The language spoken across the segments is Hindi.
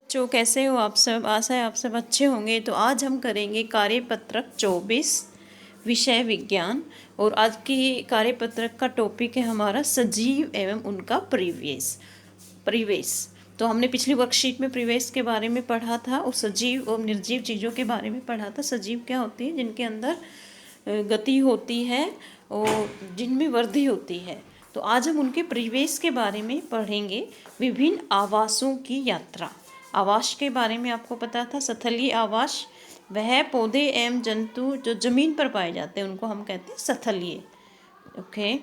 जो कैसे हो आप सब, आशा है आप सब अच्छे होंगे। तो आज हम करेंगे कार्यपत्रक 24 विषय विज्ञान। और आज की कार्यपत्रक का टॉपिक है हमारा सजीव एवं उनका परिवेश। तो हमने पिछली वर्कशीट में परिवेश के बारे में पढ़ा था और सजीव और निर्जीव चीज़ों के बारे में पढ़ा था। सजीव क्या होती है? जिनके अंदर गति होती है और जिनमें वृद्धि होती है। तो आज हम उनके परिवेश के बारे में पढ़ेंगे। विभिन्न आवासों की यात्रा। आवास के बारे में आपको पता था। स्थलीय आवास वह पौधे एवं जंतु जो जमीन पर पाए जाते हैं उनको हम कहते हैं स्थलीय। ओके,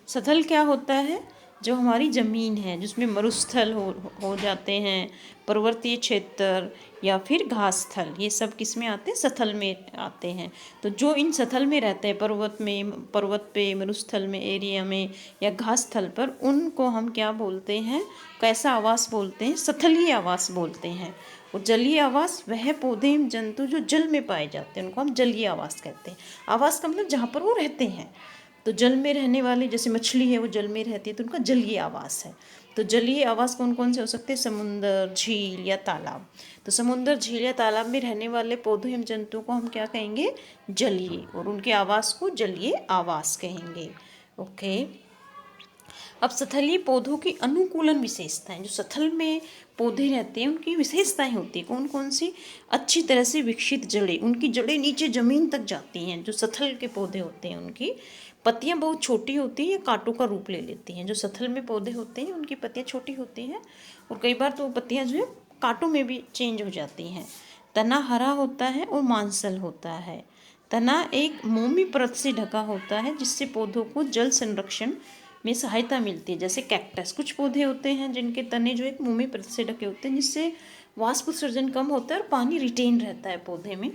स्थल क्या होता है? जो हमारी ज़मीन है जिसमें मरुस्थल हो जाते हैं, पर्वतीय क्षेत्र या फिर घास स्थल, ये सब किस में आते हैं? स्थल में आते हैं। तो जो इन स्थल में रहते हैं, पर्वत पे, मरुस्थल में, एरिया में या घास स्थल पर, उनको हम क्या बोलते हैं? कैसा आवास बोलते हैं? स्थलीय आवास बोलते हैं। और जलीय आवास वह पौधे जंतु जो जल में पाए जाते हैं उनको हम जलीय आवास कहते हैं। आवास का मतलब जहाँ पर वो रहते हैं। तो जल में रहने वाली जैसे मछली है वो जल में रहती है तो उनका जलीय आवास है। तो जलीय आवास कौन कौन से हो सकते हैं? समुंदर, झील या तालाब। तो समुंदर, झील या तालाब में रहने वाले पौधों एवं जंतुओं को हम क्या कहेंगे? जलीय। और उनके आवास को जलीय आवास कहेंगे। ओके, अब स्थलीय पौधों की अनुकूलन विशेषताएं। जो स्थल में पौधे रहते हैं उनकी विशेषताएं होती है कौन कौन सी? अच्छी तरह से विकसित जड़ें, उनकी जड़ें नीचे जमीन तक जाती हैं। जो स्थल के पौधे होते हैं उनकी पत्तियां बहुत छोटी होती हैं, कांटों का रूप ले लेती हैं। जो स्थल में पौधे होते हैं उनकी पत्तियां छोटी होती हैं और कई बार तो पत्तियां जो है कांटों में भी चेंज हो जाती हैं। तना हरा होता है और मांसल होता है। तना एक मोमी परत से ढका होता है जिससे पौधों को जल संरक्षण में सहायता मिलती है। जैसे कैक्टस, कुछ पौधे होते हैं जिनके तने जो एक मोमी परत से ढके होते हैं जिससे वाष्प उत्सर्जन कम होता है और पानी रिटेन रहता है पौधे में।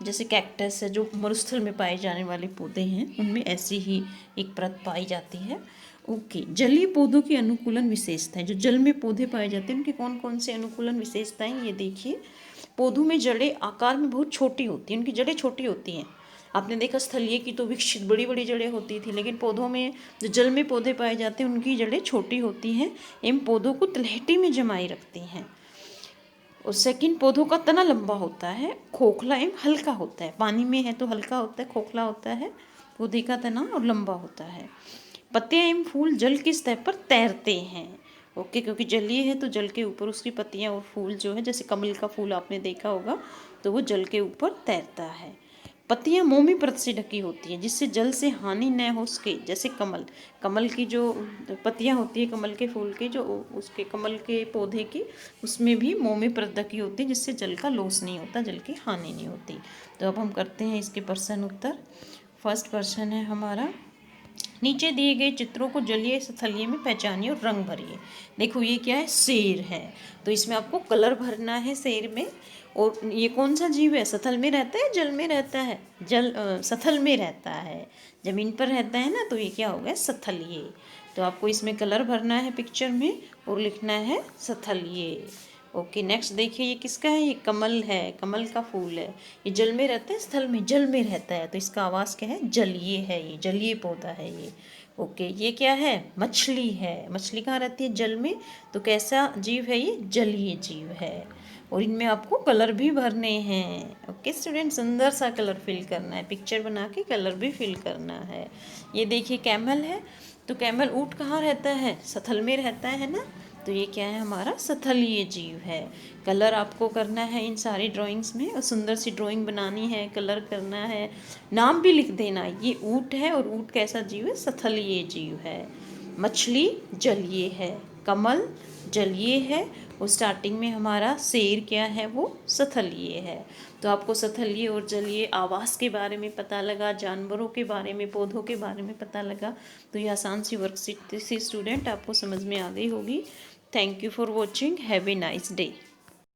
जैसे कैक्टस है जो मरुस्थल में पाए जाने वाले पौधे हैं उनमें ऐसी ही एक परत पाई जाती है। ओके, जलीय पौधों की अनुकूलन विशेषताएं। जो जल में पौधे पाए जाते हैं उनकी कौन कौन से अनुकूलन विशेषताएं, ये देखिए। पौधों में जड़ें आकार में बहुत छोटी होती हैं, उनकी जड़ें छोटी होती हैं। आपने देखा स्थलीय की तो विकसित बड़ी बड़ी जड़ें होती थी, लेकिन पौधों में जो जल में पौधे पाए जाते हैं उनकी जड़ें छोटी होती हैं एवं पौधों को तलहटी में जमाए रखती हैं। और सेकंड, पौधों का तना लंबा होता है, खोखला एवं हल्का होता है। पानी में है तो हल्का होता है, खोखला होता है पौधे का तना और लंबा होता है। पत्तियां एवं फूल जल की सतह पर तैरते हैं। ओके, क्योंकि जलीय है तो जल के ऊपर उसकी पत्तियां और फूल जो है, जैसे कमल का फूल आपने देखा होगा तो वो जल के ऊपर तैरता है। पत्तियां मोमी परत से ढकी होती हैं जिससे जल से हानि न हो सके। जैसे कमल की जो पत्तियां होती है, कमल के फूल की, जो उसके कमल के पौधे की, उसमें भी मोमी परत ढकी होती है जिससे जल का लॉस नहीं होता, जल की हानि नहीं होती। तो अब हम करते हैं इसके प्रश्न उत्तर। फर्स्ट क्वेश्चन है हमारा, नीचे दिए गए चित्रों को जलीय स्थलीय में पहचानिए और रंग भरिए। देखो ये क्या है? शेर है, तो इसमें आपको कलर भरना है शेर में। और ये कौन सा जीव है? स्थल में रहता है, जल में रहता है? स्थल में रहता है, जमीन पर रहता है ना, तो ये क्या हो गया? स्थलीय। तो आपको इसमें कलर भरना है पिक्चर में और लिखना है स्थलीय। ओके, नेक्स्ट देखिए ये किसका है? ये कमल है, कमल का फूल है। ये जल में रहता है, स्थल में? जल में रहता है, तो इसका आवास क्या है? जलीय है, ये जलीय पौधा है ये। ओके, ये क्या है? मछली है। मछली कहाँ रहती है? जल में, तो कैसा जीव है ये? जलीय जीव है। और इनमें आपको कलर भी भरने हैं। ओके स्टूडेंट, सुंदर सा कलर फिल करना है, पिक्चर बना के कलर भी फिल करना है। ये देखिए कैमल है, तो कैमल ऊँट कहाँ रहता है? स्थल में रहता है ना, तो ये क्या है? हमारा स्थलीय जीव है। कलर आपको करना है इन सारी ड्राइंग्स में और सुंदर सी ड्राइंग बनानी है, कलर करना है, नाम भी लिख देना। ये ऊँट है और ऊँट कैसा जीव है? स्थलीय जीव है। मछली जलीय है, कमल जलीय है और स्टार्टिंग में हमारा शेर क्या है? वो स्थलीय है। तो आपको स्थलीय और जलीय आवास के बारे में पता लगा, जानवरों के बारे में, पौधों के बारे में पता लगा। तो ये आसान सी वर्कशीट थी स्टूडेंट, आपको समझ में आ गई होगी। Thank you for watching, have a nice day.